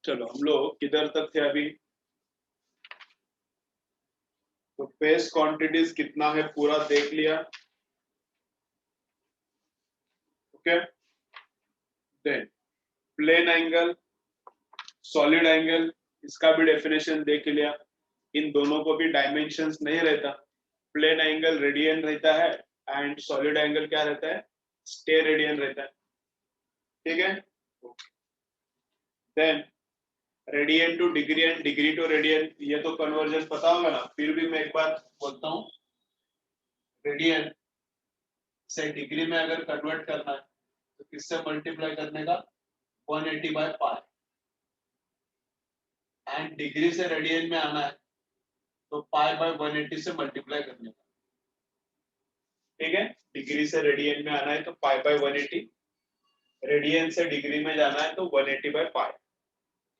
चलो हम लोग किधर तक थे अभी? तो फेस क्वांटिटीज कितना है पूरा देख लिया। Okay, then plane angle, solid angle, इसका भी डेफिनेशन देख लिया। इन दोनों को भी डायमेंशंस नहीं रहता। प्लेन एंगल रेडियन रहता है एंड सॉलिड एंगल क्या रहता है? स्टेरेडियन रहता है। ठीक है, then radian to degree and degree to radian, ये तो कन्वर्जन पता होगा ना, फिर भी मैं एक बार बोलता हूँ। रेडियन से डिग्री में अगर कन्वर्ट करना है तो किससे मल्टीप्लाई करने का? 180 बाय पाई। एंड डिग्री से रेडियन में आना है तो पाई बाय 180 से मल्टीप्लाई करने का। ठीक है, डिग्री से रेडियन में आना है तो पाई बाय 180, रेडियन से डिग्री में जाना है तो 180 बाय पाई।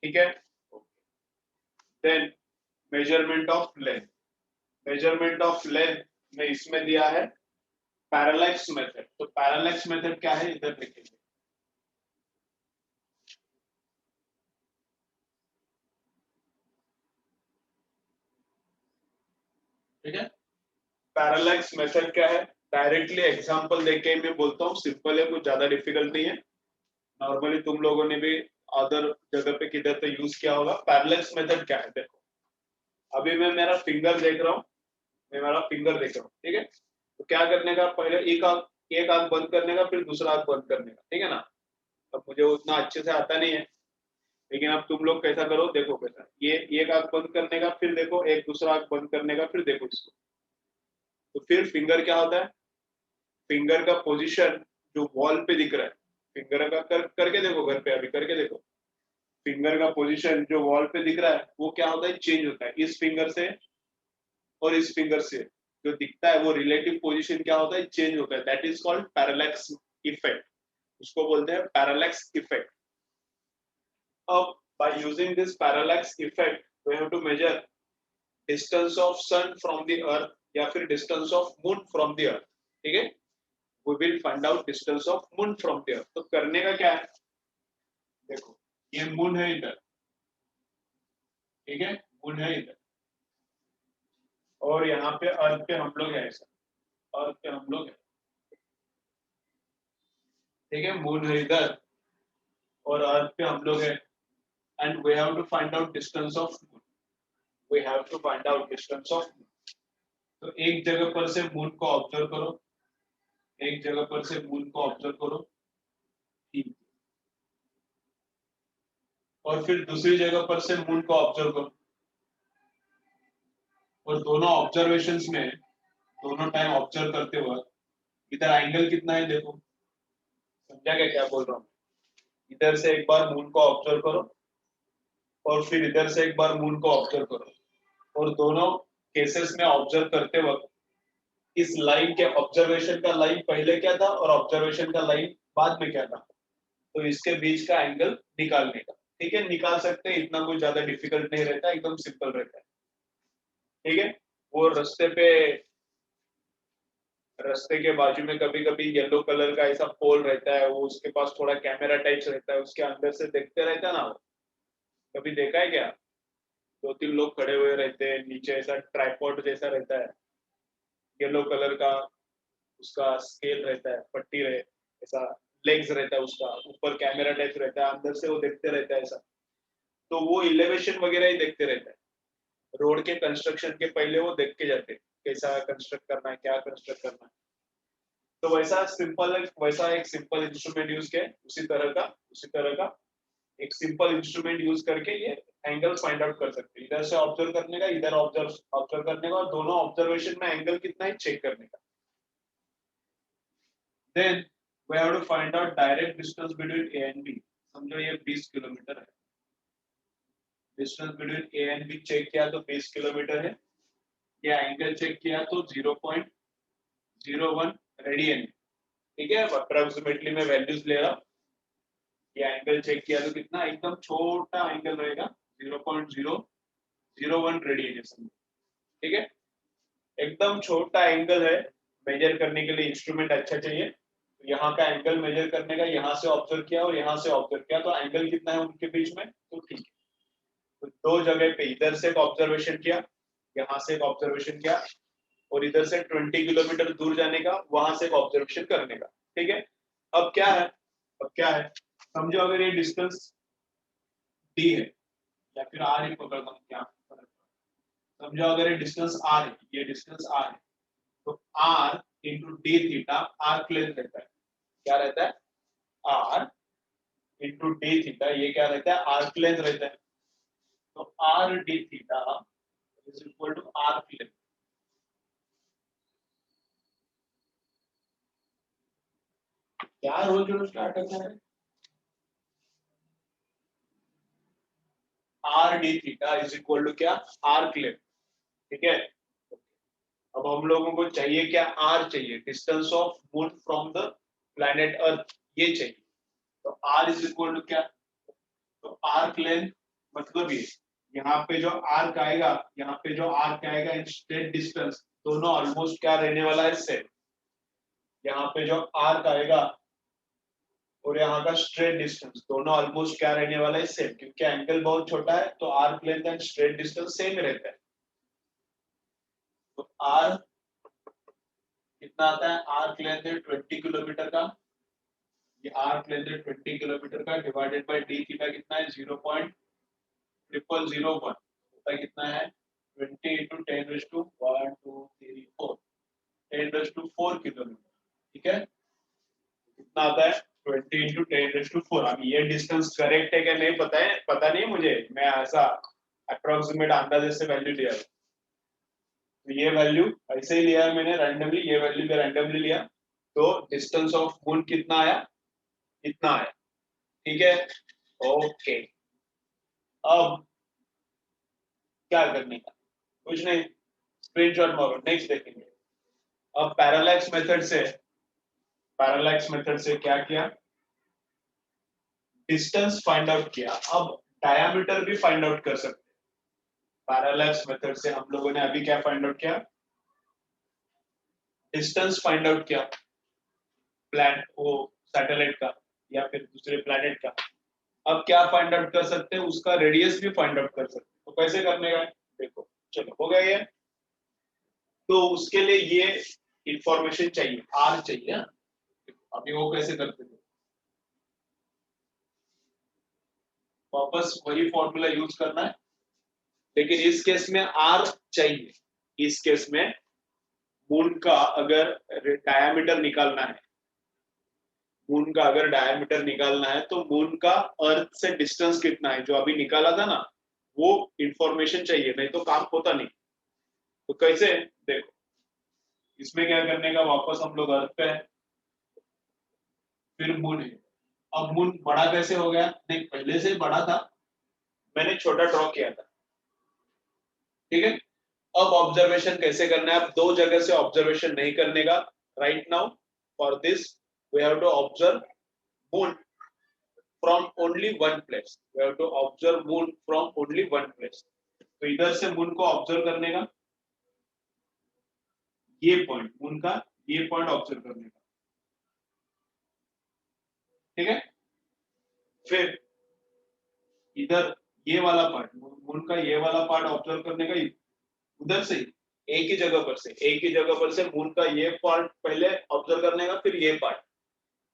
ठीक है, then measurement of length. Measurement of length में इसमें दिया है पैरेलैक्स मेथड। तो पैरेलैक्स मेथड क्या है इधर लिखेंगे। ठीक है, पैरेलैक्स मेथड क्या है? डायरेक्टली एग्जांपल देके मैं बोलता हूँ, सिंपल है, कुछ ज्यादा डिफिकल्ट नहीं है। नॉर्मली तुम लोगों ने भी अदर जगह पे किधर तो यूज किया होगा। पैरेलैक्स मेथड क्या है देखो, अभी मैं मेरा फिंगर देख रहा हूँ, मैं मेरा फिंगर देख रहा हूँ। ठीक है, तो क्या करने का? पहले एक आंख बंद करने का, फिर दूसरा आंख बंद करने का। ठीक है ना? अब मुझे उतना अच्छे से आता नहीं है, लेकिन अब तुम लोग कैसा करो, देखो कैसा, ये एक आंख बंद करने का, फिर देखो, एक दूसरा आंख बंद करने का, फिर देखो इसको। तो फिर फिंगर क्या होता है? फिंगर का पोजीशन जो वॉल पे दिख रहा है, फिंगर का करके देखो, घर पे अभी करके देखो। फिंगर का पोजीशन जो वॉल पे दिख रहा है वो क्या होता है? चेंज होता है। इस फिंगर से और इस फिंगर से जो दिखता है वो रिलेटिव पोजीशन क्या होता है? चेंज होता है। That is called parallax effect. उसको बोलते हैं पैरेलैक्स इफेक्ट। अब by using this parallax effect we have to measure distance of sun from the earth या फिर distance of moon from the earth. ठीक है, we will find out distance of moon from there। तो करने का क्या है? देखो, ये मून है इधर, ठीक है, मून है इधर, और यहाँ पे अर्थ पे हम लोग है, ऐसा अर्थ पे हम लोग है। ठीक है, मून है इधर और अर्थ पे हम लोग है, and we have to find out distance of moon. We have to find out distance of moon. तो एक जगह पर से मून को ऑब्जर्व करो, एक जगह पर से मून को ऑब्जर्व करो, ठीक, और फिर दूसरी जगह पर से मून को ऑब्जर्व करो, और दोनों ऑब्जर्वेशंस में दोनों टाइम ऑब्जर्व करते वक्त इधर एंगल कितना है देखो। समझा क्या बोल रहा हूँ? इधर से एक बार मून को ऑब्जर्व करो और फिर इधर से एक बार मून को ऑब्जर्व करो, और दोनों केसेस में ऑब्जर्व करते वक्त इस लाइन के ऑब्जर्वेशन का लाइन पहले क्या था और ऑब्जर्वेशन का लाइन बाद में क्या था, तो इसके बीच का एंगल निकालने का। ठीक है, निकाल सकते हैं, इतना कोई ज्यादा डिफिकल्ट नहीं रहता, एकदम सिंपल रहता है। ठीक है, वो रास्ते के बाजू में कभी कभी येलो कलर का ऐसा पोल रहता है, वो उसके पास थोड़ा कैमरा टाइप्स रहता है, उसके अंदर से देखते रहता है ना वो। कभी देखा है क्या? दो तीन लोग खड़े हुए रहते हैं, नीचे ऐसा ट्राइपॉड जैसा रहता है, येलो कलर का उसका स्केल रहता है, पट्टी रहे ऐसा, लेग्स रहता है उसका, ऊपर कैमरा टाइप रहता है, अंदर से वो देखते रहता है ऐसा। तो वो इलेवेशन वगैरह ही देखते रहता है। रोड के कंस्ट्रक्शन के पहले वो देख के जाते हैं कैसा कंस्ट्रक्ट करना है, क्या कंस्ट्रक्ट करना है। तो वैसा एक सिंपल इंस्ट्रूमेंट यूज किया, उसी तरह का एक सिंपल इंस्ट्रूमेंट यूज करके ये एंगल फाइंड आउट कर सकते हैं। इधर से ऑब्जर्व करने का, इधर ऑब्जर्व करने का, और दोनों ऑब्जर्वेशन में एंगल कितना है चेक करने का। Then we have to find out direct distance between A and B. समझो ये 20 किलोमीटर है, distance between A and B check किया तो 20 किलोमीटर है। ये एंगल चेक किया तो 0.01 रेडियन। ठीक है, अप्रोक्सीमेटली मैं वैल्यूज ले रहा हूँ। ये एंगल चेक किया तो कितना, एकदम छोटा एंगल रहेगा, 0.001 रेडियन है समझो। ठीक है, एकदम छोटा एंगल है। मेजर करने के लिए इंस्ट्रूमेंट अच्छा चाहिए। तो यहाँ का एंगल मेजर करने का, यहाँ से ऑब्जर्व किया और यहाँ से ऑब्जर्व किया, तो एंगल कितना है उनके बीच में, तो ठीक है। दो जगह पे इधर से एक ऑब्जर्वेशन किया, यहाँ से एक ऑब्जर्वेशन किया, और इधर से 20 किलोमीटर दूर जाने का, वहां से एक ऑब्जर्वेशन करने का। ठीक है, अब क्या है, अब क्या है, समझो अगर ये डिस्टेंस डी है, या फिर आर ही पकड़ लो, क्या फर्क पड़ता है? समझो अगर ये डिस्टेंस आर है, ये डिस्टेंस आर है, तो R into D theta arc length रहता है। क्या रहता है? आर इंटू डी थीटा, ये क्या रहता है? आर्क लेंथ रहता है। तो R D theta is equal to arc length. क्या रोज रोज का अटक है? R D theta is equal to क्या? Arc length. ठीक है, अब हम लोगों को चाहिए क्या? आर चाहिए, distance of moon from the planet earth, ये चाहिए। तो आर इज इक्वल टू क्या? तो आर्क लेंथ मतलब ये, यहाँ पे जो आर्क आएगा, यहाँ पे जो आर्क आएगा इन स्ट्रेट डिस्टेंस, दोनों ऑलमोस्ट क्या रहने वाला है? सेम। यहाँ पे जो आर्क आएगा और यहाँ का स्ट्रेट डिस्टेंस, दोनों ऑलमोस्ट क्या रहने वाला है? सेम, क्योंकि एंगल बहुत छोटा है, तो arc length and straight distance same रहता है। तो आर कितना आता है? आर्क लेंथ है 20 किलोमीटर का, ये आर्क लेंथ है 20 किलोमीटर का, डिवाइडेड बाय डी थीटा कितना है? 0.0001 होता कितना है? 20 into 10 raise to 1 2 3 4, 10 raise to 4 kilometre. ठीक है, कितना आता है? 20 इंटू 10 रेज़ टू 4। अब ये डिस्टेंस करेक्ट है क्या नहीं पता है, पता नहीं मुझे, मैं ऐसा अप्रोक्सीमेट अंदाजे से वैल्यू लिया है। तो ये वैल्यू ऐसे ही लिया है मैंने रैंडमली, ये वैल्यू भी रैंडमली लिया। तो डिस्टेंस ऑफ मून कितना आया? इतना आया। ठीक है, ओके। अब क्या करने का? कुछ नहीं, स्क्रीनशॉट मारो, नेक्स्ट देखेंगे। अब पैरालैक्स मेथड से, पैरालैक्स मेथड से क्या किया? डिस्टेंस फाइंड आउट किया। अब डायमीटर भी फाइंड आउट कर सकते हैं। पैरालैक्स मेथड से हम लोगों ने अभी क्या फाइंड आउट किया? डिस्टेंस फाइंड आउट किया, प्लैनेट वो सैटेलाइट का या फिर दूसरे प्लैनेट का। अब क्या फाइंड आउट कर सकते हैं? उसका रेडियस भी फाइंड आउट कर सकते हैं। तो कैसे करने का? देखो, चलो हो गया ये। तो उसके लिए ये इंफॉर्मेशन चाहिए, आर चाहिए। अभी वो कैसे करते थे? वापस वही फॉर्मूला यूज करना है, लेकिन इस केस में आर चाहिए। इस केस में मून का अगर डायमीटर निकालना है, मून का अगर डायमीटर निकालना है, तो मून का अर्थ से डिस्टेंस कितना है, जो अभी निकाला था ना, वो इंफॉर्मेशन चाहिए, नहीं तो काम होता नहीं। तो कैसे? देखो, इसमें क्या करने का? वापस हम लोग अर्थ पे है, फिर मून है। अब मून बड़ा कैसे हो गया? नहीं, पहले से बड़ा था, मैंने छोटा ड्रॉ किया था। ठीक है, अब ऑब्जर्वेशन कैसे करना है? अब दो जगह से ऑब्जर्वेशन नहीं करने का। Right now for this we have to observe moon from only one place. We have to observe moon from only one place. तो इधर से मून को ऑब्जर्व करने का, ये पॉइंट मून का, ये पॉइंट ऑब्जर्व करने का। ठीक है, फिर इधर ये वाला पार्ट, मून का ये वाला पार्ट ऑब्जर्व करने का, उधर से एक ही जगह पर से, एक ही जगह पर से मून का ये पार्ट पहले ऑब्जर्व करने का, फिर ये पार्ट।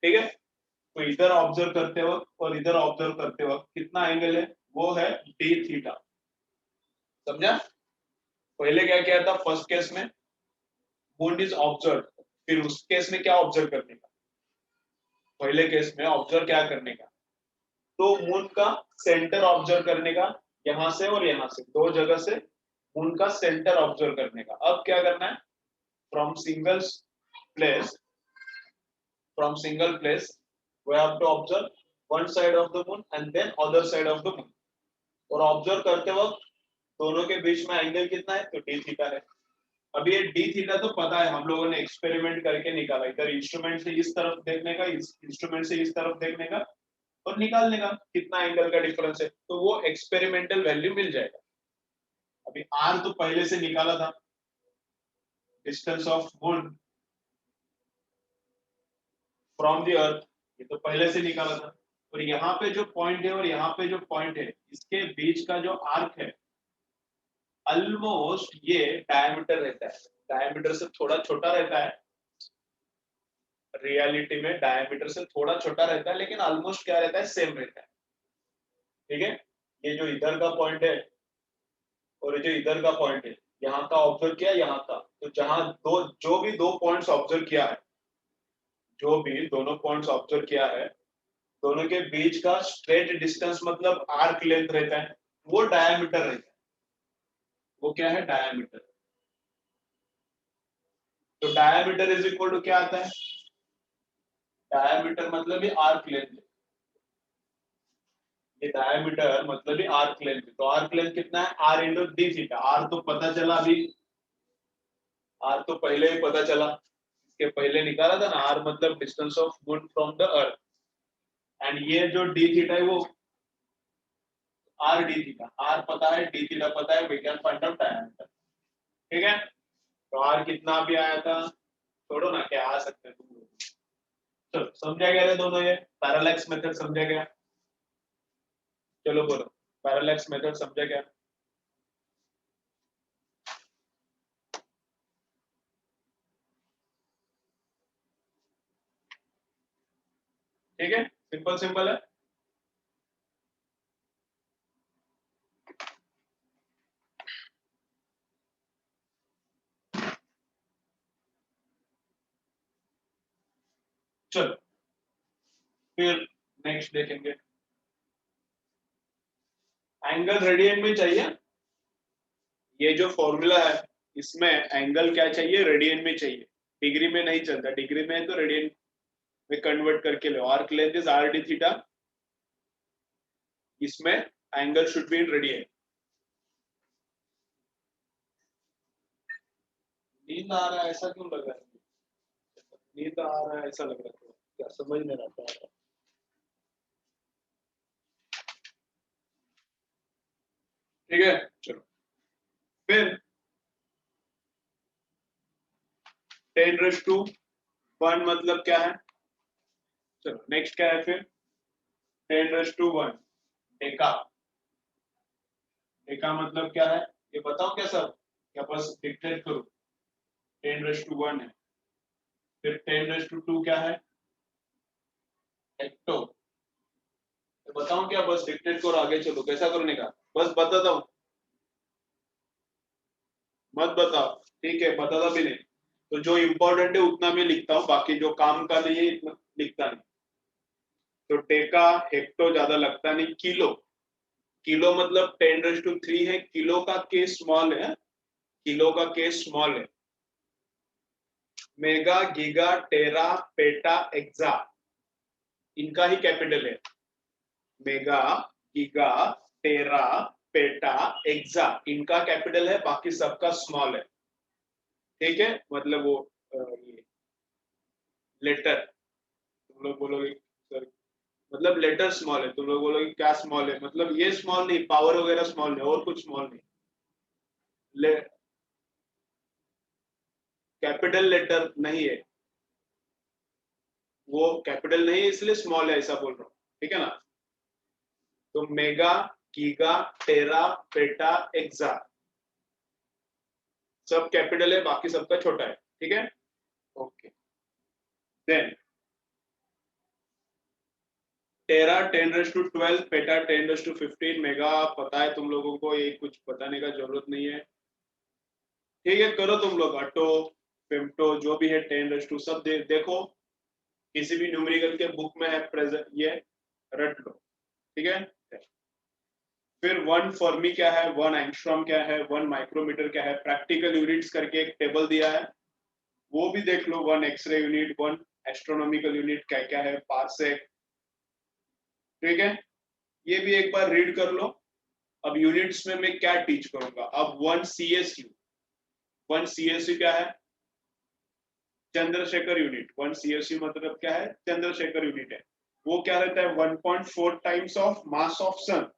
ठीक है, तो इधर ऑब्जर्व करते वक्त और इधर ऑब्जर्व करते वक्त कितना एंगल है? वो है डी थीटा। समझा? पहले क्या किया था? फर्स्ट केस में मून इज ऑब्जर्व, फिर उस केस में क्या ऑब्जर्व करने का? पहले केस में ऑब्जर्व क्या करने का? तो मून का सेंटर ऑब्जर्व करने का, यहां से और यहां से, दो जगह से मून का सेंटर ऑब्जर्व करने का। अब क्या करना है? From single place, from single place we have to observe one side of the moon and then other side of the moon। और ऑब्जर्व करते वक्त दोनों के बीच में एंगल कितना है? तो डी थीटा है। अब ये डी थीटा तो पता है, हम लोगों ने एक्सपेरिमेंट करके निकाला। इधर इंस्ट्रूमेंट से इस तरफ देखने का, इस इंस्ट्रूमेंट से इस तरफ देखने का, और निकालने का कितना एंगल का डिफरेंस है, तो वो एक्सपेरिमेंटल वैल्यू मिल जाएगा। अभी आर तो पहले से निकाला था, distance of moon from the अर्थ, ये तो पहले से निकाला था। और यहाँ पे जो पॉइंट है और यहाँ पे जो पॉइंट है, इसके बीच का जो आर्क है ऑलमोस्ट ये डायमीटर रहता है, डायमीटर से थोड़ा छोटा रहता है, रियलिटी में डायमीटर से थोड़ा छोटा रहता है, लेकिन ऑलमोस्ट क्या रहता है, सेम रहता है। ठीक है, ये जो इधर का पॉइंट है और ये जो इधर का पॉइंट है, यहाँ का ऑब्जर्व किया, यहाँ का, तो जहां दो जो भी दो पॉइंट्स ऑब्जर्व किया है, जो भी दोनों पॉइंट्स ऑब्जर्व किया है, दोनों के बीच का स्ट्रेट डिस्टेंस मतलब आर्क लेंथ रहता है, वो डायमीटर रहता है। वो क्या है, डायमीटर। तो डायमीटर इज इक्वल टू क्या आता है, डायमीटर मतलब ये आर्क लेंथ है, ये डायमीटर मतलब ये आर्क लेंथ है। तो आर्क लेंथ कितना है, R into D theta. R तो पता चला अभी, आर तो पहले ही पता चला, इसके पहले निकाला था ना, आर मतलब distance of moon from the earth, and ये जो डी थीटा है वो आर डी थीटा, आर पता है, डी थीटा पता है, we can find out diameter. ठीक है, तो आर कितना भी आया था, छोड़ो ना, क्या आ सकते हैं तुम लोग। चलो समझा गया दोनों, ये पैरालैक्स मेथड समझा गया। चलो बोलो, पैरालैक्स मेथड समझा गया। ठीक है, सिंपल सिंपल है। चलो फिर नेक्स्ट देखेंगे, एंगल रेडियन में चाहिए। ये जो फॉर्मूला है इसमें एंगल क्या चाहिए, रेडियन में चाहिए, डिग्री में नहीं चलता, डिग्री में है तो रेडियन में कन्वर्ट करके लो। Arc length is R D theta, इसमें angle should be in radian. नींद आ रहा है ऐसा क्यों लग रहा है, नींद आ रहा है ऐसा लग रहा है, क्या समझ नहीं आता है। ठीक है, चलो फिर 10⁻1 मतलब क्या है, चलो नेक्स्ट क्या है फिर, 10⁻1 डेका। डेका मतलब क्या है, ये बताओ क्या सब, क्या बस डिक्टेट करो। 10⁻1 है, फिर 10⁻2 क्या है, हेक्टो। बताऊं क्या, बस डिक्टेट करो, आगे चलो, कैसा करने का, बस बताता हूँ, मत बताओ। ठीक है, बताता भी नहीं, तो जो इंपॉर्टेंट है उतना मैं लिखता हूँ, बाकी जो काम का नहीं है इतना लिखता नहीं। तो टेका हेक्टो ज्यादा लगता नहीं, किलो, किलो मतलब 10⁻3 है, किलो का के स्मॉल है, किलो का के स्मॉल है। Mega giga tera peta exa, इनका ही कैपिटल है, mega giga tera peta exa, इनका कैपिटल है, बाकी सबका स्मॉल है। ठीक है, मतलब वो ये लेटर, तुम लोग बोलोगे सर, मतलब लेटर स्मॉल है, तुम लोग बोलोगे क्या स्मॉल है, मतलब ये स्मॉल नहीं, पावर वगैरह स्मॉल नहीं, और कुछ स्मॉल नहीं, कैपिटल लेटर नहीं है, वो कैपिटल नहीं है इसलिए स्मॉल है, ऐसा बोल रहा हूँ। ठीक है ना, तो mega giga tera peta exa सब कैपिटल है, बाकी सबका छोटा है। ठीक है, okay. Then tera 10⁻12, peta 10⁻15, mega पता है तुम लोगों को, ये कुछ बताने का जरूरत नहीं है। ठीक है, करो तुम लोग, अटो फेमटो जो भी है 10⁻2 सब देखो, किसी भी न्यूमेरिकल के बुक में है प्रेजेंट, ये रट लो। ठीक है, फिर 1 फर्मी क्या है, 1 एंगस्ट्रॉम क्या है, 1 माइक्रोमीटर क्या है, प्रैक्टिकल यूनिट्स करके एक टेबल दिया है, वो भी देख लो, 1 एक्सरे यूनिट, 1 एस्ट्रोनॉमिकल यूनिट क्या क्या है, पार्सेक। ठीक है, ये भी एक बार रीड कर लो। अब यूनिट्स में मैं क्या टीच करूंगा, अब 1 CSU, 1 CSU क्या है, चंद्रशेखर यूनिट। 1 CSU मतलब क्या है, चंद्रशेखर यूनिट है। वो क्या रहता है, 1.4 टाइम्स ऑफ मास ऑफ सन,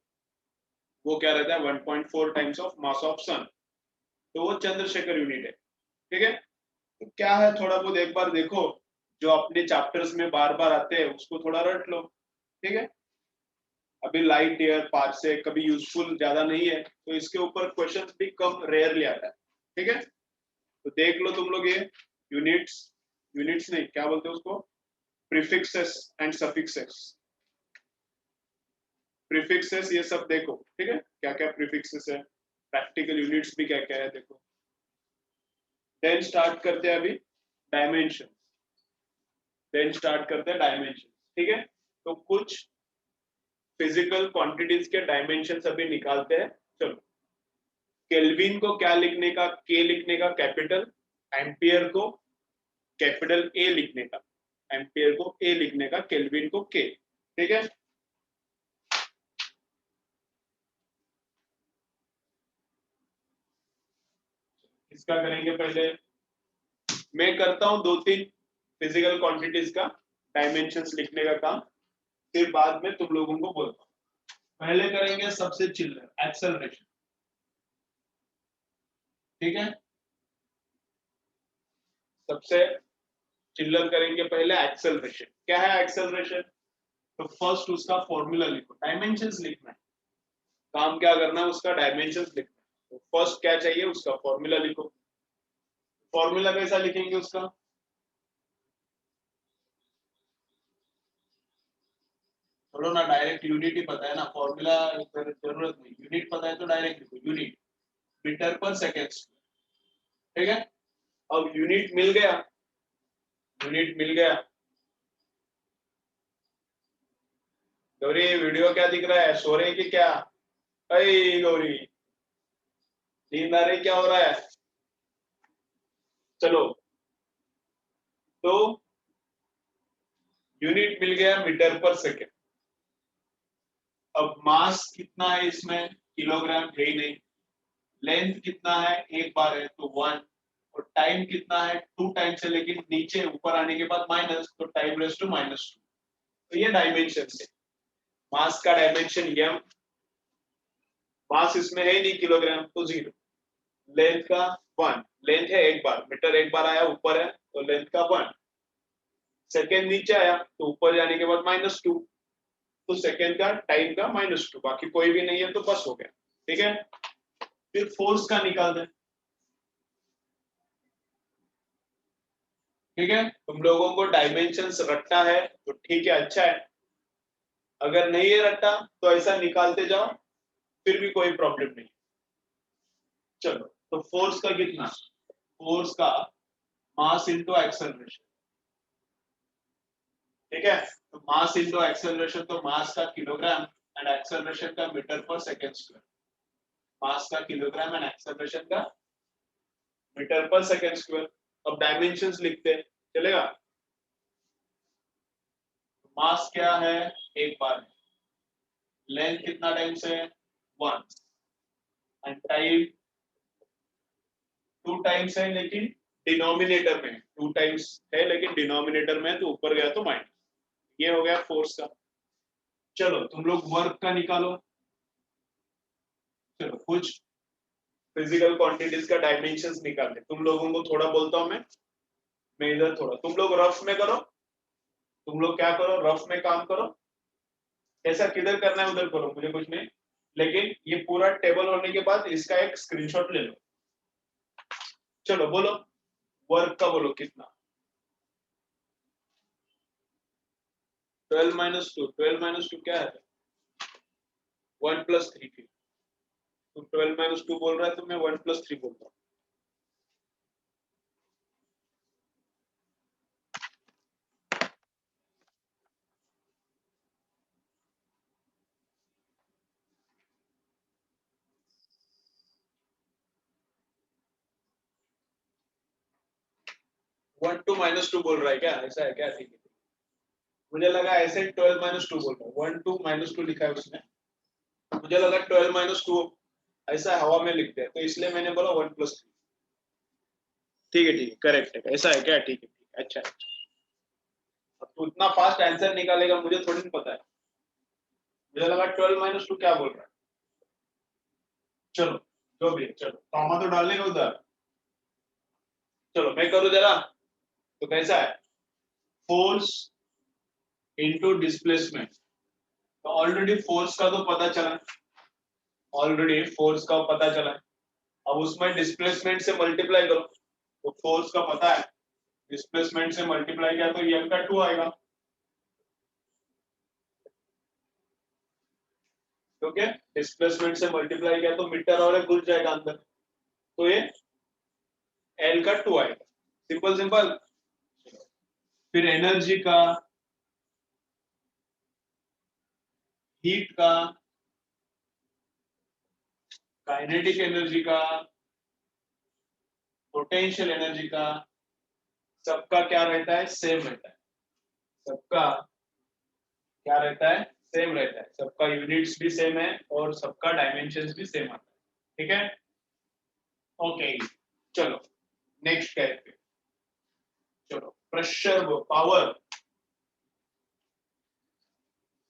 वो क्या रहता है 1.4 टाइम्स ऑफ मास ऑफ सन, तो वो चंद्रशेखर यूनिट है। ठीक है, तो क्या है, थोड़ा बहुत एक बार देखो, जो अपने चैप्टर्स में बार बार आते हैं उसको थोड़ा रट लो। ठीक है, अभी लाइट ईयर पार्सेक कभी यूजफुल ज्यादा नहीं है, तो इसके ऊपर क्वेश्चन भी कम रेयरली आता है। ठीक है, तो देख लो तुम लोग ये यूनिट्स, यूनिट्स नहीं क्या बोलते हैं उसको, प्रीफिक्सेस एंड सफिक्सेस। प्रीफिक्सेस ये सब देखो, ठीक है, क्या क्या प्रीफिक्सेस है, प्रैक्टिकल यूनिट्स भी क्या क्या है देखो। देन स्टार्ट करते हैं अभी डायमेंशन, देन स्टार्ट करते हैं डायमेंशन। ठीक है, तो कुछ फिजिकल क्वांटिटीज के डायमेंशन अभी निकालते हैं। चलो, केल्विन को क्या लिखने का, के लिखने का कैपिटल, एम्पियर को कैपिटल ए लिखने का, एम्पियर को ए लिखने का, केल्विन को के। ठीक है, इसका करेंगे पहले, मैं करता हूं 2-3 फिजिकल क्वांटिटीज का डायमेंशंस लिखने का काम, फिर बाद में तुम लोगों को बोलता हूं। पहले करेंगे सबसे चिल्लर एक्सेलरेशन। ठीक है, सबसे चिल्लर करेंगे पहले एक्सेलरेशन। क्या है एक्सेलरेशन, तो फर्स्ट उसका फॉर्मूला लिखो, डायमेंशंस लिखना है, काम क्या करना है उसका डायमेंशंस लिखना है। तो फर्स्ट क्या चाहिए, उसका फॉर्मूला लिखो। फॉर्मूला कैसा लिखेंगे उसका, चलो ना डायरेक्ट यूनिट ही पता है ना, फॉर्मूला जरूरत नहीं, यूनिट पता है तो डायरेक्ट लिखो, यूनिट मीटर पर सेकेंड। ठीक है, अब यूनिट मिल गया, यूनिट मिल गया। गौरी वीडियो क्या दिख रहा है, सो रहे कि क्या, अरे गौरी नींद आ रही, क्या हो रहा है। चलो, तो यूनिट मिल गया मीटर पर सेकेंड। अब मास कितना है इसमें, किलोग्राम है ही नहीं, लेंथ कितना है, एक बार है तो 1, और टाइम कितना है 2 टाइम्स है, लेकिन नीचे ऊपर आने के बाद माइनस, तो टाइम रेस टू -2। तो ये डायमेंशन है, मास का डायमेंशन m, मास इसमें है ही नहीं किलोग्राम तो 0, लेंथ का 1, लेंथ है एक बार, मीटर एक बार आया ऊपर है तो लेंथ का 1, सेकेंड नीचे आया तो ऊपर जाने के बाद -2, तो सेकेंड का टाइम का -2, बाकी कोई भी नहीं है तो बस हो गया। ठीक है, फिर फोर्स का निकाल दें। ठीक है, तुम लोगों को डायमेंशंस रटना है तो ठीक है, अच्छा है, अगर नहीं है रटा तो ऐसा निकालते जाओ, फिर भी कोई प्रॉब्लम नहीं। चलो, तो फोर्स का कितना, फोर्स का मास इंटू एक्सेलरेशन। ठीक है, तो मास इंटू एक्सेलरेशन, तो मास का किलोग्राम एंड एक्सेलरेशन का मीटर पर सेकेंड स्क्वायर, मास का किलोग्राम एंड एक्सेलरेशन का मीटर पर सेकेंड स्क्वायर। अब डायमेंशंस लिखते हैं, चलेगा। मास क्या है, एक बार है, लेंथ कितना टाइम्स है 1, एंड टाइम 2 टाइम्स है, लेकिन डिनोमिनेटर में 2 टाइम्स है, लेकिन डिनोमिनेटर में तो ऊपर गया तो माइनस। ये हो गया फोर्स का। चलो तुम लोग वर्क का निकालो। चलो, कुछ फिजिकल क्वांटिटीज का डायमेंशंस निकालते, तुम लोगों को थोड़ा बोलता हूं मैं इधर थोड़ा, तुम लोग रफ में करो, तुम लोग क्या करो, रफ में काम करो, ऐसा किधर करना है उधर करो, मुझे कुछ नहीं, लेकिन ये पूरा टेबल होने के बाद इसका एक स्क्रीनशॉट ले लो। चलो बोलो, वर्क का बोलो कितना, 12 - 2, 12 - 2 क्या है, 1 + 3 थी, तो 12 - 2 बोल रहा है तो मैं 1 + 3 बोलता हूँ। 1 2 -2 बोल रहा है क्या, ऐसा है क्या, ठीक है, मुझे लगा ऐसे 12 - 2 बोल रहा है, 1 2 -2 लिखा है उसने, मुझे लगा 12 - 2 ऐसा हवा में लिखते हैं, तो इसलिए मैंने बोला 1 + 3। ठीक है, करेक्ट है, ऐसा है क्या, ठीक है, अच्छा है। अब तू इतना फास्ट आंसर निकालेगा मुझे थोड़ी नहीं पता है, मुझे लगा 12 - 2 क्या बोल रहा है। चलो, जो भी है, चलो कॉमा तो डालने का उधर। चलो मैं करूँ जरा, तो कैसा है, फोर्स इंटू डिस्प्लेसमेंट, तो ऑलरेडी फोर्स का तो पता चला, ऑलरेडी फोर्स का पता चला। अब उसमें डिस्प्लेसमेंट से मल्टीप्लाई करो, तो फोर्स का पता है, डिस्प्लेसमेंट से मल्टीप्लाई किया तो m का 2 आएगा, ओके। डिस्प्लेसमेंट से मल्टीप्लाई किया तो मीटर और एक घुस जाएगा अंदर, तो ये L का 2 आएगा, सिंपल सिंपल। फिर एनर्जी का, हीट का, काइनेटिक एनर्जी का, पोटेंशियल एनर्जी का, सबका क्या रहता है, सेम रहता है। सबका क्या रहता है, सेम रहता है। सबका यूनिट्स भी सेम है और सबका डायमेंशंस भी सेम आता है, ठीक है। ओके, चलो नेक्स्ट कहते हैं। चलो प्रेशर, पावर,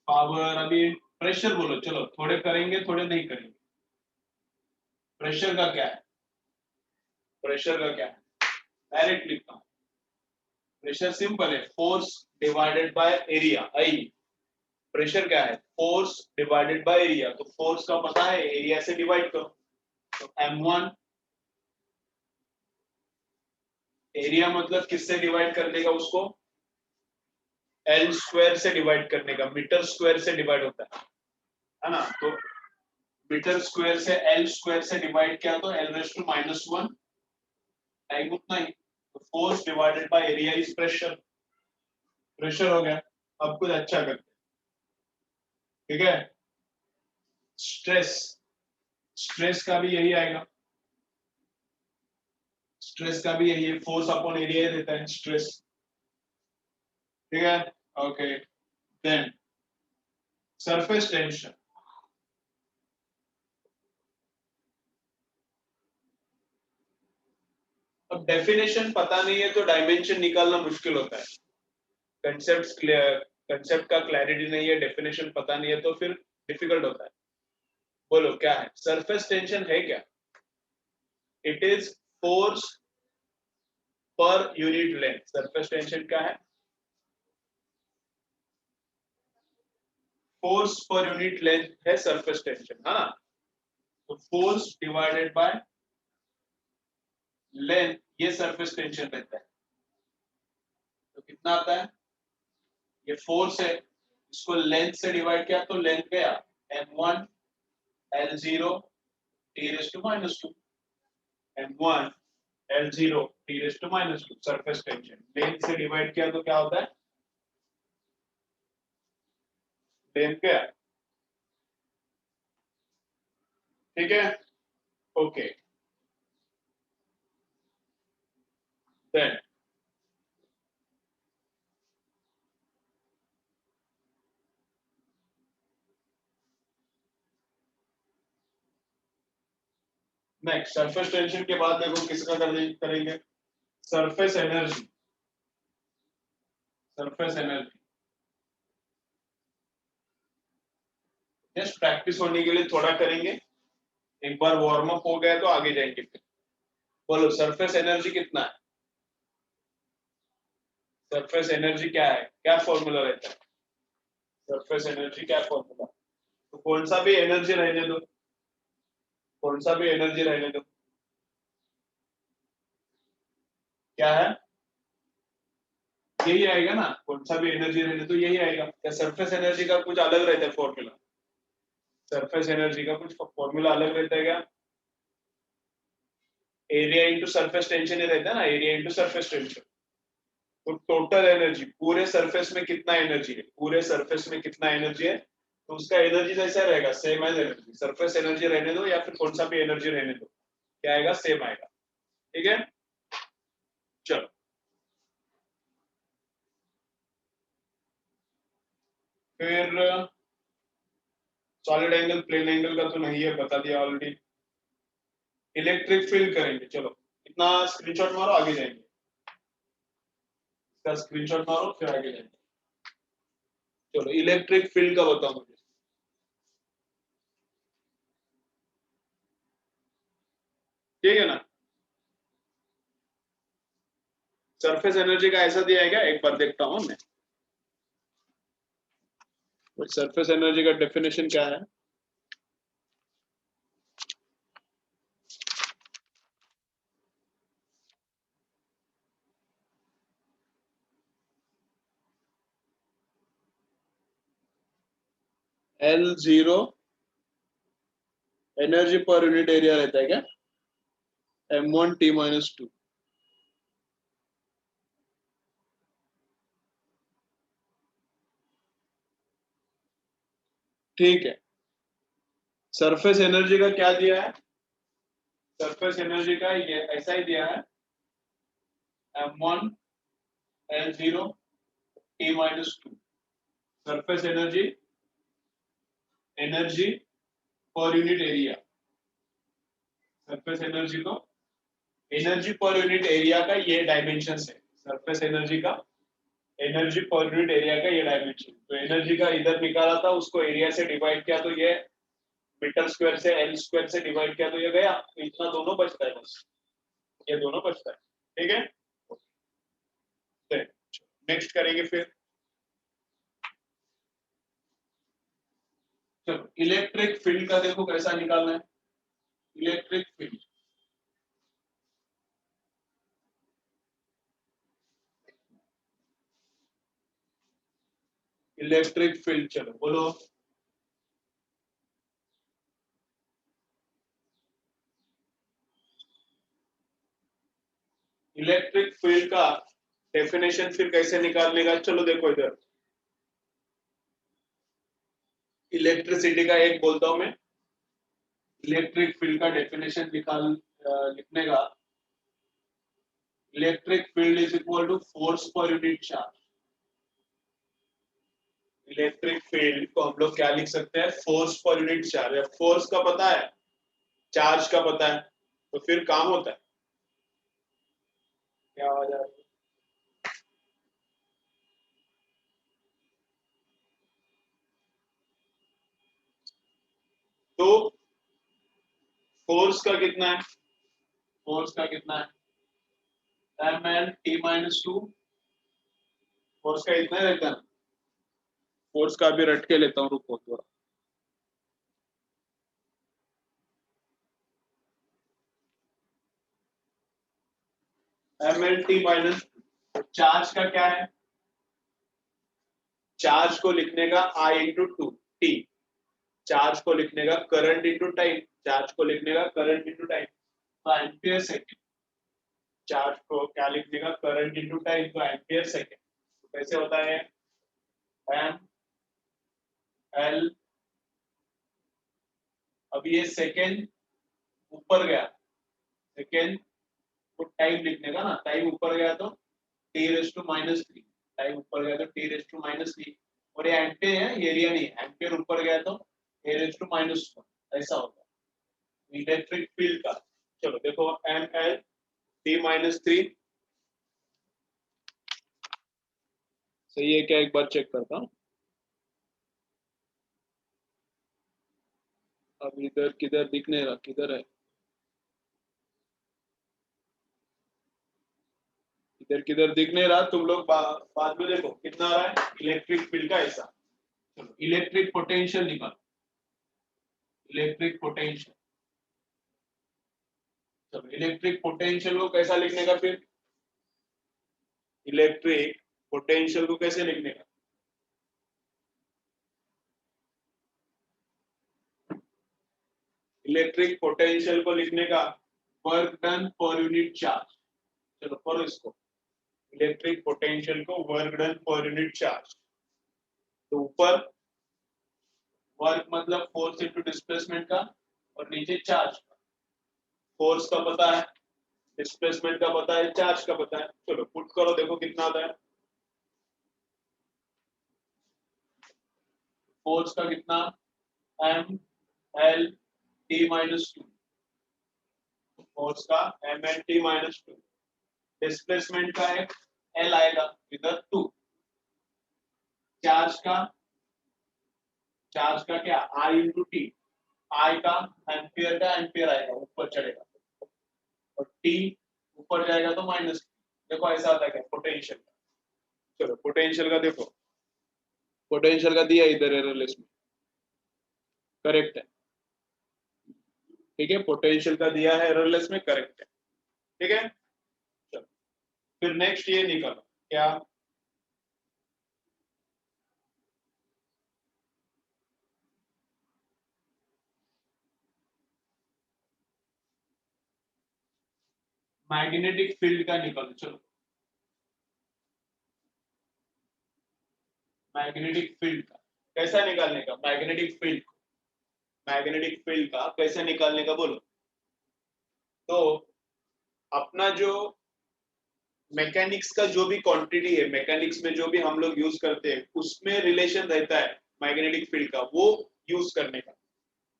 पावर अभी प्रेशर बोलो, चलो थोड़े करेंगे थोड़े नहीं करेंगे। प्रेशर का क्या है, प्रेशर का क्या है, डायरेक्ट लिखता हूं। प्रेशर सिंपल है, force divided by area, I. Pressure क्या है, फोर्स डिवाइडेड बाय एरिया, तो फोर्स का पता है, एरिया से डिवाइड करो, तो m1, एरिया मतलब किससे डिवाइड करने का उसको, एल स्क्वायर से डिवाइड करने का, मीटर स्क्वायर से डिवाइड होता है ना। तो मीटर स्क्वायर से एल स्क्वायर से डिवाइड किया तो एल रेज टू -1 टाइम उतना ही, तो force divided by area is pressure, pressure हो गया। अब कुछ अच्छा करते हैं, ठीक है। स्ट्रेस, स्ट्रेस का भी यही आएगा, स्ट्रेस का भी यही है, फोर्स अपॉन एरिया देता है स्ट्रेस, ठीक है। ओके, देन सरफेस टेंशन, अब डेफिनेशन पता नहीं है तो डायमेंशन निकालना मुश्किल होता है। कंसेप्ट क्लियर, कंसेप्ट का क्लैरिटी नहीं है, डेफिनेशन पता नहीं है तो फिर डिफिकल्ट होता है। बोलो क्या है, सरफेस टेंशन है क्या, it is force per unit length. Surface tension क्या है, फोर्स पर यूनिट लेंथ है सरफेस टेंशन, है ना। तो फोर्स डिवाइडेड बाय लेंथ, ये सरफेस टेंशन रहता है। तो कितना आता है, ये फोर्स है, इसको लेंथ से डिवाइड किया तो लेंथ गया m1 L0 t raised to -2, m1 L0 t raised to -2, surface tension. Length से डिवाइड किया तो क्या होता है, लेंथ क्या, ठीक है। Okay, then next surface tension के बाद देखो किसका करेंगे, surface energy, surface energy. Just practice होने के लिए थोड़ा करेंगे, एक बार वार्म अप हो गया तो आगे जाएंगे फिर। बोलो सरफेस एनर्जी कितना है, सरफेस एनर्जी क्या है, क्या फॉर्मूला रहता है, सरफेस एनर्जी क्या फॉर्मूला, तो कौन सा भी एनर्जी रहने दो, कौन सा भी एनर्जी रहने दो, क्या है, यही आएगा ना, कौन सा भी एनर्जी रहने दो यही आएगा। क्या सरफेस एनर्जी का कुछ अलग रहता है फॉर्मूला, सरफेस एनर्जी का कुछ फॉर्मूला अलग रहता है क्या, एरिया इंटू सरफेस टेंशन ही रहता है ना, एरिया इंटू सरफेस टेंशन। तो टोटल एनर्जी, पूरे सरफेस में कितना एनर्जी है, पूरे सरफेस में कितना एनर्जी है, तो उसका एनर्जी जैसा रहेगा, same as energy. Surface energy रहने दो या फिर कौन सा भी एनर्जी रहने दो, क्या आएगा, सेम आएगा, ठीक है। चलो फिर सॉलिड एंगल, प्लेन एंगल का तो नहीं है, बता दिया ऑलरेडी। इलेक्ट्रिक फील्ड करेंगे, चलो इतना स्क्रीनशॉट मारो आगे जाएंगे, इसका स्क्रीनशॉट मारो फिर आगे जाएंगे। चलो इलेक्ट्रिक फील्ड का बताओ मुझे, ठीक है ना। सरफेस एनर्जी का ऐसा दिया है क्या, एक बार देखता हूं मैं। सरफेस एनर्जी का डेफिनेशन क्या है? L0 energy per unit area रहता है क्या? M1 T-2। ठीक है, सरफेस एनर्जी का क्या दिया है? सरफेस एनर्जी का ये ऐसा ही दिया है, M1 L0 T-2। Surface energy, energy per unit area, surface energy को एनर्जी पर यूनिट एरिया का ये डायमेंशन है। सरफेस एनर्जी का एनर्जी पर यूनिट एरिया का ये डायमेंशन, तो एनर्जी का इधर निकाला था, उसको एरिया से डिवाइड किया तो ये मीटर स्क्वायर से एल स्क्वायर से डिवाइड किया तो ये गया, तो इतना दोनों बचता है, बस ये दोनों बचता है। ठीक है, नेक्स्ट करेंगे फिर। चलो इलेक्ट्रिक फील्ड का देखो कैसा निकालना है। इलेक्ट्रिक फील्ड, इलेक्ट्रिक फील्ड, चलो बोलो। इलेक्ट्रिक फील्ड का डेफिनेशन फिर कैसे निकालने का, चलो देखो इधर इलेक्ट्रिसिटी का एक बोलता हूं मैं। इलेक्ट्रिक फील्ड का डेफिनेशन लिखने का, electric field is equal to force per unit charge. Electric field को हम लोग क्या लिख सकते हैं? Force per unit charge. Force का पता है, चार्ज का पता है, तो फिर काम होता है। क्या आवाज आ रही है? तो फोर्स का कितना है? फोर्स का कितना है? M L T-2। फोर्स का इतना ही रहता है। फोर्स का भी रट के लेता हूँ, रुको थोड़ा। ML T-, चार्ज का क्या है? चार्ज को लिखने का I/2 T, चार्ज को लिखने का करंट इंटू टाइम, चार्ज को लिखने का करंट इंटू टाइम, तो एम्पियर सेकेंड। चार्ज को क्या लिखने का? करंट इंटू टाइम, तो एम्पियर सेकेंड। तो कैसे होता है? एम एल, अब ये सेकेंड ऊपर गया, सेकेंड को टाइम लिखने का ना, टाइम ऊपर गया तो T⁻⁻3, टाइम ऊपर गया तो T⁻⁻3, और ये एम्पियर है, ये एरिया नहीं, एम्पियर ऊपर गया तो A⁻⁻1, ऐसा होता है इलेक्ट्रिक फील्ड का। चलो देखो ML T-3 सही है क्या, एक बार चेक करता हूँ। अब इधर किधर दिख नहीं रहा, किधर है? इधर किधर दिख नहीं रहा, तुम लोग बाद में देखो कितना आ रहा है इलेक्ट्रिक फील्ड का ऐसा। चलो इलेक्ट्रिक पोटेंशियल निकालो, इलेक्ट्रिक पोटेंशियल। चलो इलेक्ट्रिक पोटेंशियल को कैसा लिखने का फिर? इलेक्ट्रिक पोटेंशियल को कैसे लिखने का? इलेक्ट्रिक पोटेंशियल को लिखने का वर्क डन पर यूनिट चार्ज। चलो करो इसको, इलेक्ट्रिक पोटेंशियल को वर्क डन पर यूनिट चार्ज। तो ऊपर वर्क मतलब फोर्स इनटू डिस्प्लेसमेंट का, और नीचे चार्ज का। फोर्स का पता है, डिस्प्लेसमेंट का पता है, चार्ज का पता है। चलो पुट करो, देखो कितना आता है। फोर्स का कितना? M L T-2, फोर्स का ML T-2। डिस्प्लेसमेंट का एक L आएगा, इधर 2। चार्ज का, चार्ज का क्या? I/T, I का एम्पियर का एम्पियर आएगा, ऊपर चढ़ेगा, और T ऊपर जाएगा तो माइनस। देखो ऐसा आता है क्या पोटेंशियल का? चलो पोटेंशियल का देखो, पोटेंशियल का दिया इधर एररलेस में, करेक्ट है, ठीक है, पोटेंशियल का दिया है एररलेस में, करेक्ट है, ठीक है। चलो फिर नेक्स्ट ये निकालो क्या, मैग्नेटिक फील्ड का निकालो। चलो मैग्नेटिक फील्ड का कैसा निकालने का, मैग्नेटिक फील्ड, मैग्नेटिक फील्ड का कैसे निकालने का बोलो। तो अपना जो मैकेनिक्स का जो भी क्वांटिटी है, मैकेनिक्स में जो भी हम लोग यूज करते हैं उसमें रिलेशन रहता है मैग्नेटिक फील्ड का, वो यूज करने का।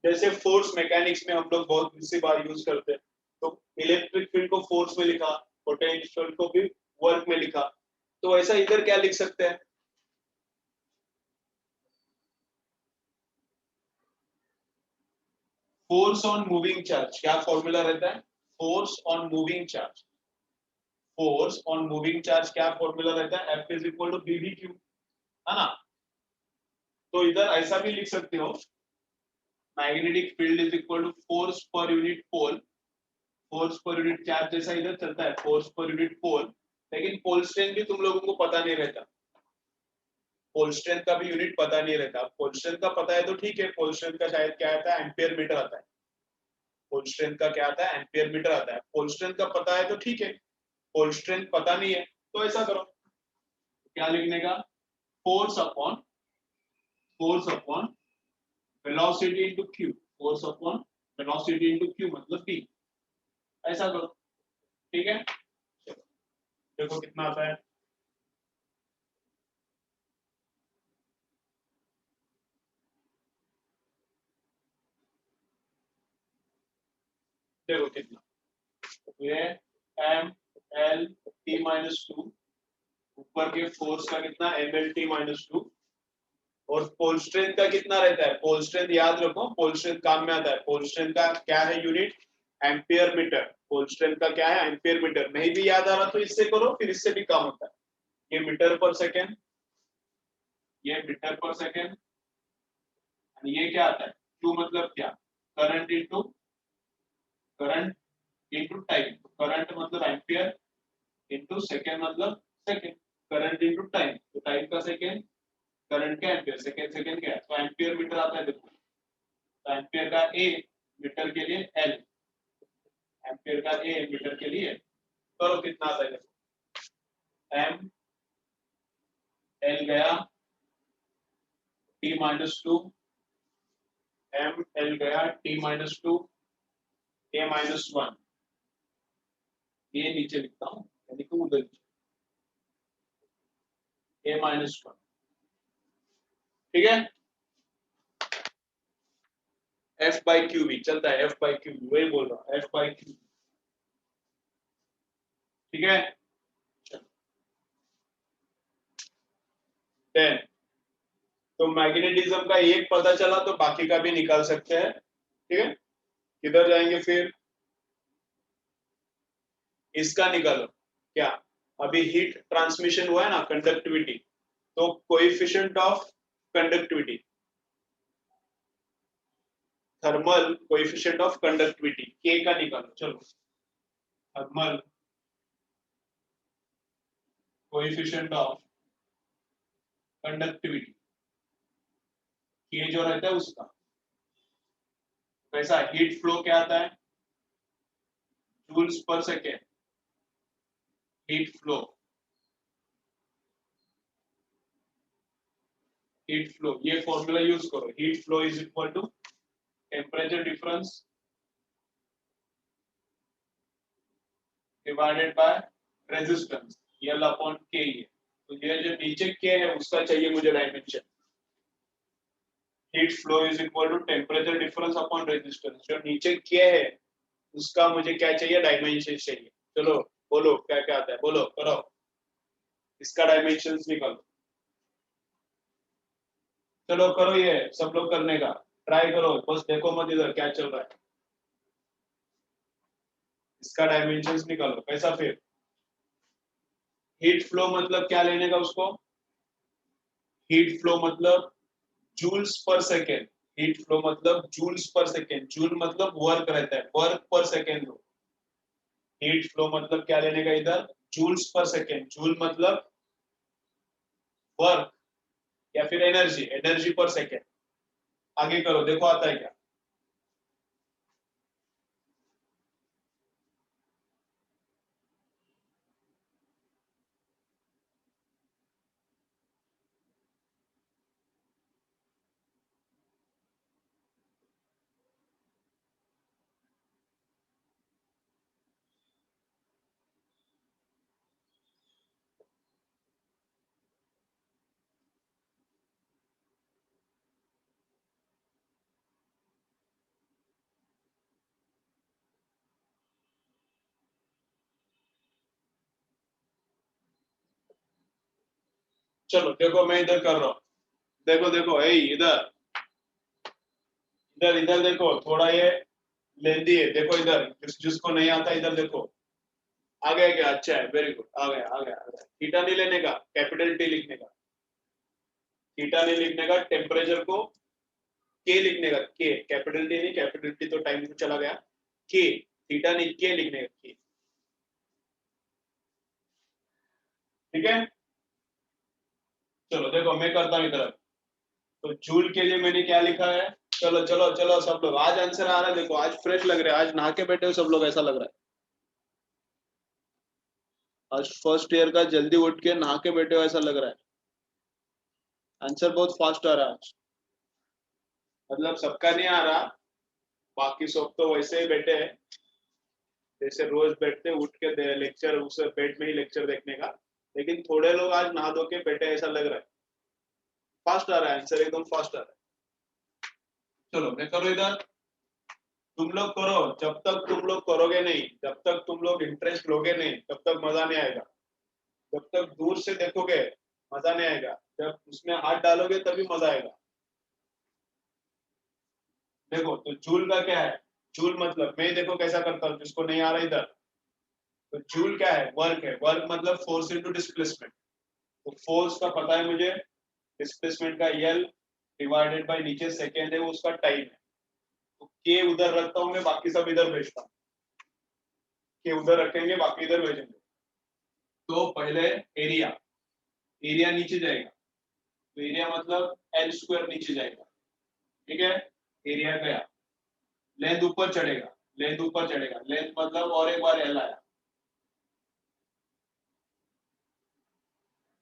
जैसे फोर्स मैकेनिक्स में हम लोग बहुत सी बार यूज करते हैं, तो इलेक्ट्रिक फील्ड को फोर्स में लिखा, पोटेंशियल को भी वर्क में लिखा, तो ऐसा इधर क्या लिख सकते हैं, फोर्स ऑन मूविंग चार्ज, क्या फॉर्मूला रहता है, force on moving charge, force on moving charge क्या फॉर्मूला रहता है, F is equal to BV/Q, है ना। तो इधर ऐसा भी लिख सकते हो, magnetic field is equal to force per unit pole, force per unit charge जैसा इधर चलता है, फोर्स पर यूनिट पोल, लेकिन पोल स्ट्रेंथ भी तुम लोगों को पता नहीं रहता, पोल स्ट्रेंथ का भी यूनिट पता नहीं रहता। पोल स्ट्रेंथ का पता है तो ठीक है, पोल स्ट्रेंथ का शायद क्या आता है, एम्पियर मीटर आता है, पोल स्ट्रेंथ का क्या आता है, एम्पियर मीटर आता है। पोल स्ट्रेंथ का पता है तो ठीक है, पोल स्ट्रेंथ पता नहीं है तो ऐसा करो, क्या लिखने का, force upon, force upon velocity into Q, force upon velocity into Q मतलब p, ऐसा करो, ठीक है। देखो कितना आता है, देखो कितना, ये mL/t-2, ऊपर के फोर्स का कितना mL/t-2, और पोल स्ट्रेंथ का कितना रहता है, पोल स्ट्रेंथ याद रखो, पोल स्ट्रेंथ काम में आता है, पोल स्ट्रेंथ का क्या है unit, ampere metre, pole strength का क्या है, एम्पियर मीटर। नहीं भी याद आ रहा तो इससे करो, फिर इससे भी काम होता है, ये मीटर पर सेकेंड, ये मीटर पर सेकेंड, ये क्या आता है, क्यू मतलब क्या, current into, current into time, current मतलब एम्पियर इनटू सेकेंड मतलब सेकेंड, करंट इनटू टाइम, तो टाइम का सेकेंड, करंट का एम्पियर, सेकेंड सेकेंड क्या है, तो एम्पियर मीटर आता है, देखो तो एम्पियर का ए, मीटर के लिए एल, एम्पियर का ए मीटर के लिए, करो कितना आता है, देखो एम एल गया t-2, एम एल गया t-2, a-1, ये नीचे लिखता हूँ, यानी कि उधर a-1, ठीक है। F/Q भी चलता है, F/Q वही बोल रहा हूँ, F/Q, ठीक है। 10, तो मैग्नेटिज्म का एक पता चला तो बाकी का भी निकाल सकते हैं, ठीक है। किधर जाएंगे फिर, इसका निकालो क्या, अभी हीट ट्रांसमिशन हुआ है ना, कंडक्टिविटी, तो coefficient of conductivity, thermal coefficient of conductivity के का निकालो, चलो थर्मल कोएफिशिएंट ऑफ कंडक्टिविटी, के जो रहता है उसका, कैसा हीट फ्लो क्या आता है, joules per second, heat flow, heat flow, ये फॉर्मूला यूज करो, heat flow is equal to temperature difference divided by resistance, L upon K, ये तो ये जो नीचे के है उसका चाहिए मुझे dimension, heat flow is equal to temperature difference upon resistance, जो नीचे के है उसका मुझे क्या चाहिए, डायमेंशन चाहिए। चलो बोलो क्या क्या आता है, बोलो करो, इसका डायमेंशंस निकालो, चलो करो, ये सब लोग करने का ट्राई करो, बस देखो मत इधर क्या चल रहा है, इसका डायमेंशंस निकालो, कैसा फिर, हीट फ्लो मतलब क्या लेने का उसको, हीट फ्लो मतलब joules per second, heat flow मतलब जूल्स पर सेकेंड, जूल मतलब वर्क रहता है, वर्क पर सेकेंड लो। हीट फ्लो मतलब क्या लेने का इधर, जूल्स पर सेकेंड, जूल मतलब वर्क या फिर एनर्जी, एनर्जी पर सेकेंड। आगे करो, देखो आता है क्या। चलो देखो मैं इधर कर रहा हूँ, देखो देखो ए इधर, इधर इधर देखो, थोड़ा ये लेंदी है, देखो इधर, जिसको नहीं आता इधर देखो। आ गया क्या, अच्छा है, वेरी गुड, आ गया आ गया आ गया। थीटा नहीं लेने का, कैपिटल टी लिखने का, थीटा नहीं लिखने का, टेम्परेचर को के लिखने का, के, कैपिटल टी नहीं, कैपिटल टी तो टाइम में चला गया, के, थीटा नहीं, के लिखने का, के। ठीक है, चलो देखो मैं करता हूँ इधर। तो जूल के लिए मैंने क्या लिखा है, चलो चलो चलो सब लोग, आज आंसर आ रहा है, देखो आज फ्रेश लग रहा है, आज नहा के बैठे हो सब लोग, ऐसा लग रहा है। आज फर्स्ट ईयर का जल्दी उठ के नहा के बैठे हो ऐसा लग रहा है। आंसर बहुत फास्ट आ रहा है आज, मतलब सबका नहीं आ रहा, बाकी सब तो वैसे ही बैठे हैं, जैसे रोज बैठते उठ के लेक्चर, उस बेड में ही लेक्चर देखने का। लेकिन थोड़े लोग आज नहा धो के बैठे ऐसा लग रहा है, फास्ट आ रहा है आंसर, एकदम फास्ट आ रहा है। चलो मैं करो इधर, तुम लोग करो, जब तक तुम लोग करोगे नहीं, जब तक तुम लोग इंटरेस्ट लोगे नहीं, तब तक मजा नहीं आएगा। जब तक दूर से देखोगे मजा नहीं आएगा, जब उसमें हाथ डालोगे तभी मजा आएगा। देखो तो जूल का क्या है, जूल मतलब मैं देखो कैसा करता हूँ, जिसको नहीं आ रहा इधर, तो जूल क्या है, वर्क है, वर्क मतलब फोर्स इनटू डिस्प्लेसमेंट। तो फोर्स का पता है मुझे, डिस्प्लेसमेंट का एल डिवाइडेड बाय नीचे सेकेंड है, वो उसका टाइम है। तो के उधर रखता हूँ मैं, बाकी सब इधर भेजता हूँ, के उधर रखेंगे बाकी इधर भेजेंगे। तो पहले एरिया, एरिया नीचे जाएगा, तो एरिया मतलब एल स्क्वायर नीचे जाएगा। ठीक है, एरिया गया, लेंथ ऊपर चढ़ेगा, लेंथ ऊपर चढ़ेगा, लेंथ मतलब और एक बार एल आया।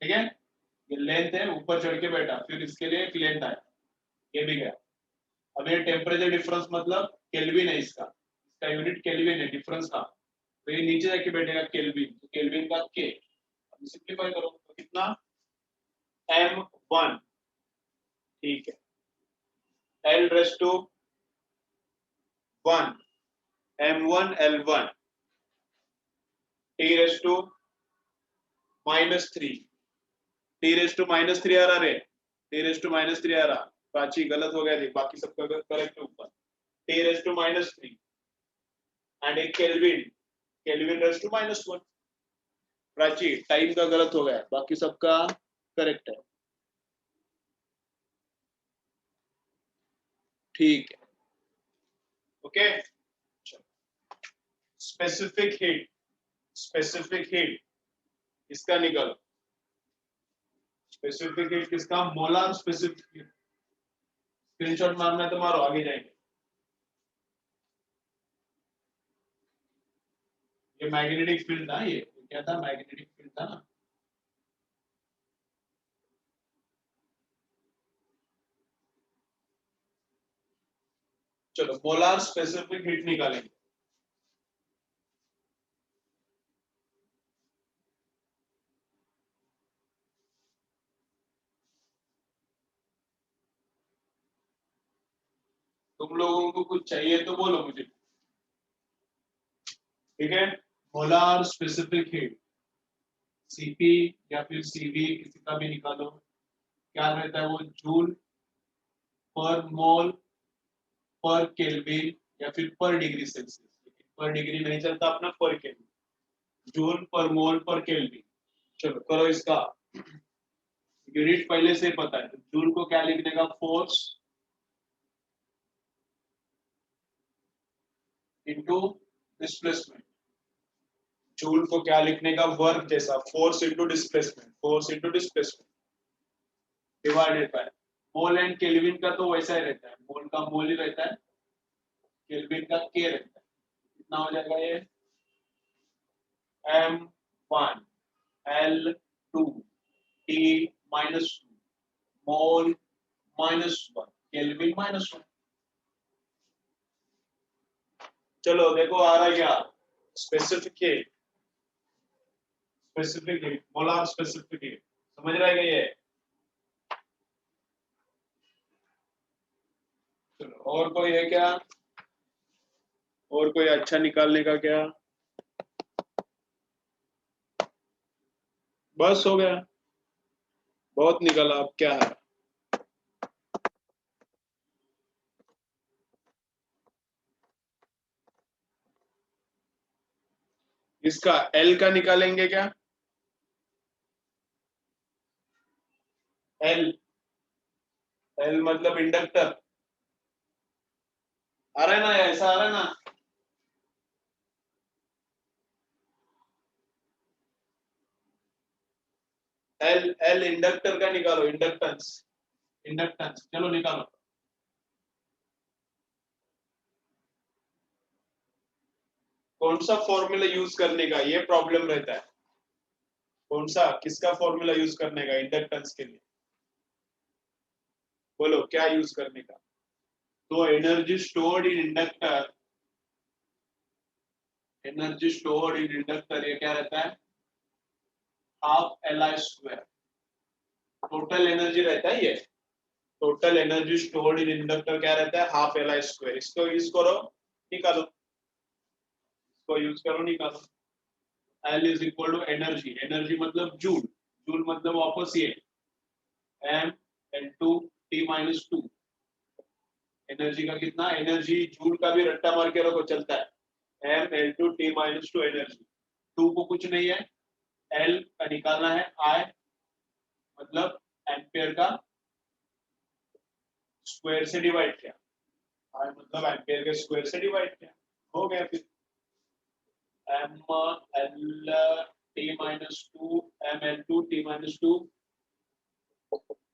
ठीक है, ये लेंथ है, ऊपर चढ़ के बैठा, फिर इसके लिए एक लेंथ आया, ये भी गया। अब ये टेम्परेचर डिफरेंस मतलब केल्विन है, इसका इसका यूनिट केल्विन है, डिफरेंस का, तो ये नीचे जाके बैठेगा केल्विन, तो केल्विन का के। अब सिंपलीफाई करो तो कितना, m1, ठीक है, l raise to 1, m1 l1, t raise to -3, t raise to -3 आ रहा रे, t रेस टू -3 आ रहा, प्राची गलत हो गया थी, बाकी सबका करेक्ट है ऊपर, t रेस टू -3 एंड एक kelvin, kelvin raise to -1। Prachi time का गलत हो गया, बाकी सबका करेक्ट है। ठीक है, okay. Specific heat, specific heat इसका निकलो, स्पेसिफिक हीट किसका, मोलार स्पेसिफिक हीट। स्क्रीनशॉट मारना है तो मारो, आगे जाएंगे। ये मैग्नेटिक फील्ड था, ये क्या था, मैग्नेटिक फील्ड था ना। चलो मोलार स्पेसिफिक हीट निकालेंगे। तुम लोगों को कुछ चाहिए तो बोलो मुझे, ठीक है। मोलार स्पेसिफिक हीट, सीपी या फिर सीवी किसी का भी निकालो, क्या रहता है वो, जूल पर मोल पर केल्विन या फिर पर डिग्री सेल्सियस, पर डिग्री नहीं चलता अपना, पर केल्विन, जूल पर मोल पर केल्विन। चलो करो इसका, यूनिट पहले से पता है, तो जूल को क्या लिखने का, फोर्स इंटू डिस्प्लेसमेंट। जूल को क्या लिखने का, वर्क जैसा, force into displacement, force into displacement divided by mole and kelvin का तो वैसा ही रहता है, मोल का मोल ही रहता है, केल्विन का के रहता है। कितना हो जाएगा ये, m1 l2 t माइनस 2 मोल -1 केल्विन -1। चलो देखो आ रहा क्या, specific heat, specific heat, molar specific heat, समझ रहा है क्या ये। चलो और कोई है क्या, और कोई अच्छा निकालने का क्या, बस हो गया, बहुत निकाला, अब क्या है। इसका L का निकालेंगे क्या, L, L मतलब इंडक्टर, आ रहा है ना, ऐसा आ रहा है ना। L, L इंडक्टर का निकालो, इंडक्टेंस, इंडक्टेंस चलो निकालो। कौन सा फॉर्मूला यूज करने का, ये प्रॉब्लम रहता है, कौन सा किसका फॉर्मूला यूज करने का इंडक्टेंस के लिए, बोलो क्या यूज करने का। तो energy stored in inductor, energy stored in inductor ये क्या रहता है, half L I square, total energy रहता है ये, total energy stored in inductor क्या रहता है, हाफ एल आई स्क्वायर। इसको यूज करो निकालो, इसको यूज करो निकालो। L is equal to energy, energy मतलब जूल, जूल मतलब वापस ये M L two T minus two, energy का कितना, एनर्जी जूल का भी रट्टा मार के रखो चलता है, M L two T minus two, energy two को कुछ नहीं है, एल का निकालना है, आई मतलब एम्पियर का स्क्वायर से डिवाइड किया, आई मतलब एम्पियर के स्क्वायर से डिवाइड किया, हो गया फिर M L T minus two, M L two T minus two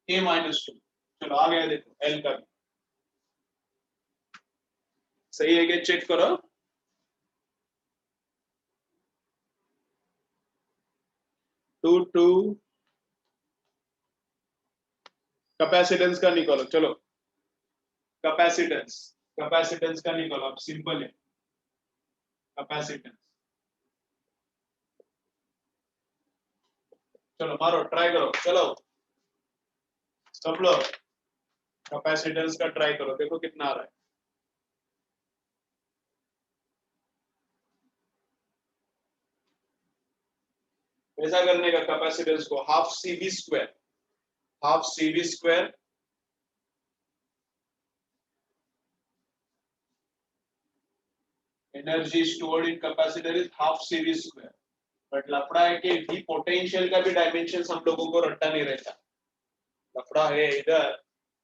A minus two. चलो आ गया, देखो एल का भी सही है क्या, चेक करो। टू टू कैपेसिटेंस का निकालो, चलो कैपेसिटेंस, कैपेसिटेंस का निकालो, अब सिंपल है कैपेसिटेंस। चलो मारो, ट्राई करो, चलो सब लोग कैपेसिटेंस का ट्राई करो, देखो कितना आ रहा है। ऐसा करने का कैपेसिटेंस को half C V square, half C V square energy stored in capacitor is half C V square. But लफड़ा है कि वी पोटेंशियल का भी डायमेंशन हम लोगों को रट्टा नहीं रहता, लफड़ा है इधर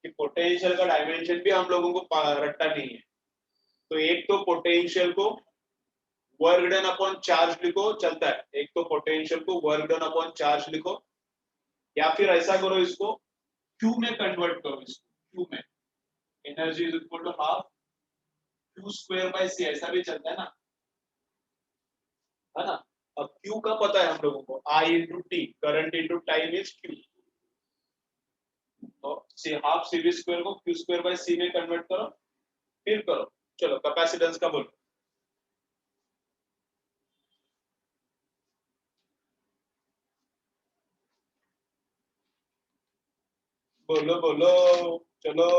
कि पोटेंशियल का डायमेंशन भी हम लोगों को रट्टा नहीं है। तो एक तो पोटेंशियल को वर्क डन अपॉन चार्ज लिखो चलता है, एक तो पोटेंशियल को वर्क डन अपॉन चार्ज लिखो, या फिर ऐसा करो इसको क्यू में कन्वर्ट करो, इसको क्यू में energy is equal to half Q square by C, ऐसा भी चलता है ना। अब क्यू का पता है हम लोगों को, I into T, current into time is Q, तो C half C V square को क्यू स्क्वायर बाय सी में कन्वर्ट करो, फिर करो। चलो कैपेसिटेंस का बोलो, बोलो बोलो, चलो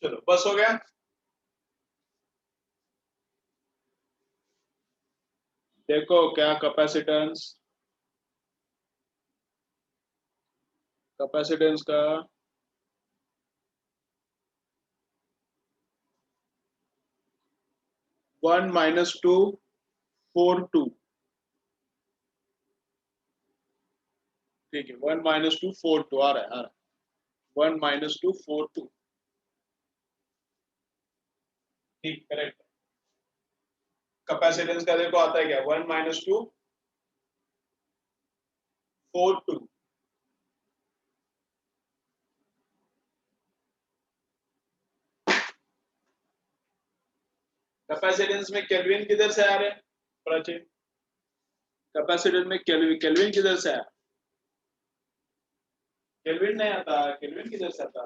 चलो बस हो गया। देखो क्या कैपेसिटेंस, कैपेसिटेंस का 1 - 2 4 2, ठीक है 1 - 2 4 2 आ रहा है, आ रहा है 1 - 2 4 2, ठीक करेक्ट। कैपेसिटेंस का देखो आता है क्या 1 - 2 4 2। कैपेसिटेंस में केल्विन किधर से आ रहे हैं प्राचीन? कैपेसिटेंस में केल्विन, केल्विन किधर से आया? केल्विन नहीं आता, केल्विन किधर से आता?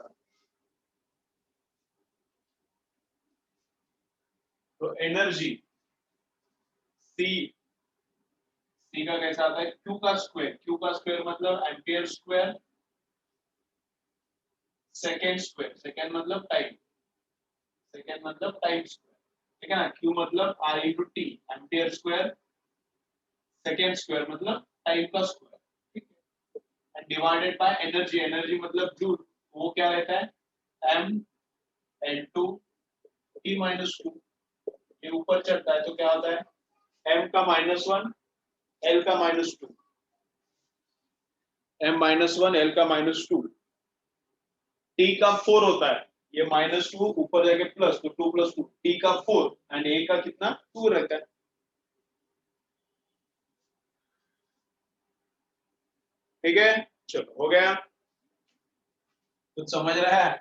तो एनर्जी सी, सी का कैसा आता है क्यू का स्क्वायर, क्यू का स्क्वायर मतलब ampere square second square, second मतलब टाइम, सेकेंड मतलब टाइम स्क्वायर, ठीक है ना। क्यू मतलब R into T, ampere square second square मतलब टाइम का स्क्वायर, ठीक है। And divided by energy, energy मतलब जूल, वो क्या रहता है M L two T minus two. ये ऊपर चढ़ता है तो क्या होता है एम का -1 एल का -2, m-1 एल का -2, टी का 4 होता है, ये -2 ऊपर जाके प्लस, तो 2 + 2 टी का 4 एंड ए का कितना 2 रहता है, ठीक है। चलो हो गया, कुछ समझ रहा है?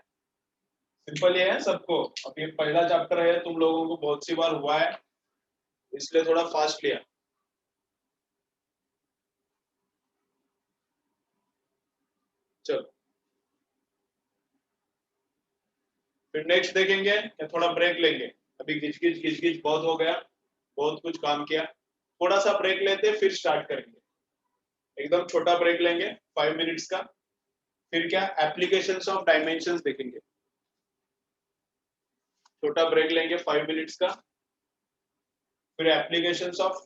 सिंपल ही है सबको। अब ये पहला चैप्टर है, तुम लोगों को बहुत सी बार हुआ है इसलिए थोड़ा फास्ट लिया। चलो फिर नेक्स्ट देखेंगे या थोड़ा ब्रेक लेंगे? अभी घिच घिच बहुत हो गया, बहुत कुछ काम किया, थोड़ा सा ब्रेक लेते फिर स्टार्ट करेंगे। एकदम छोटा ब्रेक लेंगे 5 मिनट्स का, फिर क्या एप्लीकेशंस ऑफ डायमेंशंस देखेंगे। छोटा ब्रेक लेंगे 5 मिनट्स का, फिर एप्लीकेशंस ऑफ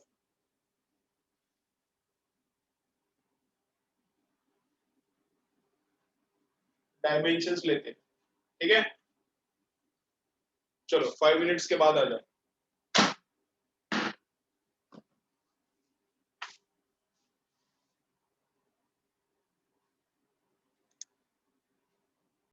डायमेंशंस लेते हैं, ठीक है। चलो 5 मिनट्स के बाद आ जाओ।